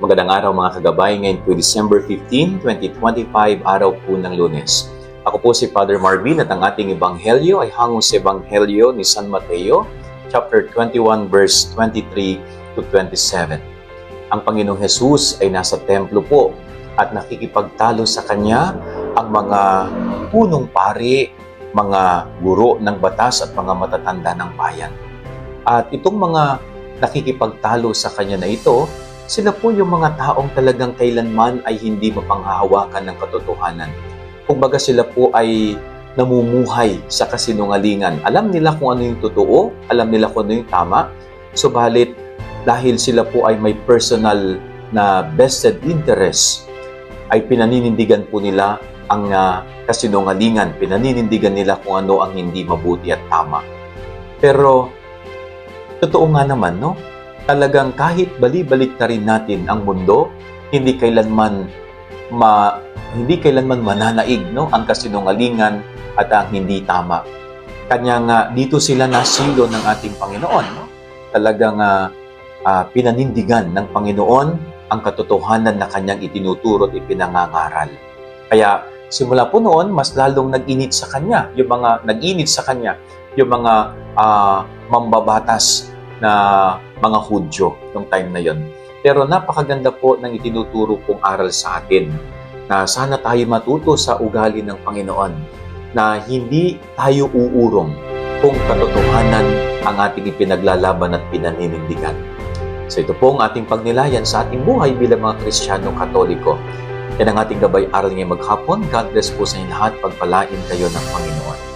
Magandang araw mga kagabay. Ngayon po December 15, 2025, araw po ng Lunes. Ako po si Father Marvin at ang ating ebanghelyo ay hango sa ebanghelyo ni San Mateo, chapter 21, verse 23 to 27. Ang Panginoong Jesus ay nasa templo po at nakikipagtalo sa kanya ang mga punong pari, mga guro ng batas at mga matatanda ng bayan. At itong mga nakikipagtalo sa kanya na ito, sila po yung mga taong talagang kailanman ay hindi mapanghahawakan ng katotohanan. Kumbaga sila po ay namumuhay sa kasinungalingan. Alam nila kung ano yung totoo, alam nila kung ano yung tama, subalit dahil sila po ay may personal na vested interest, ay pinaninindigan po nila ang kasinungalingan, pinaninindigan nila kung ano ang hindi mabuti at tama. Pero totoo nga naman, no? Talagang kahit bali-balik na rin natin ang mundo, hindi kailanman mananaig, no, ang kasinungalingan at ang hindi tama. Kanya nga dito sila nasilo ng ating Panginoon, no? Talagang pinanindigan ng Panginoon ang katotohanan na kanyang itinuturo at ipinangangaral. Kaya simula po noon, mas lalong nag-init sa kanya, yung mga mambabatas na mga Hudyo noong time na yon. Pero napakaganda po ng itinuturo pong aral sa atin na sana tayo matuto sa ugali ng Panginoon na hindi tayo uurong kung katotohanan ang ating ipinaglalaban at pinaninindigan. So ito po ang ating pagnilayan sa ating buhay bilang mga Kristiyano Katoliko. Yan ang ating gabay aral ngayong maghapon. God bless po sa inyo lahat. Pagpalain kayo ng Panginoon.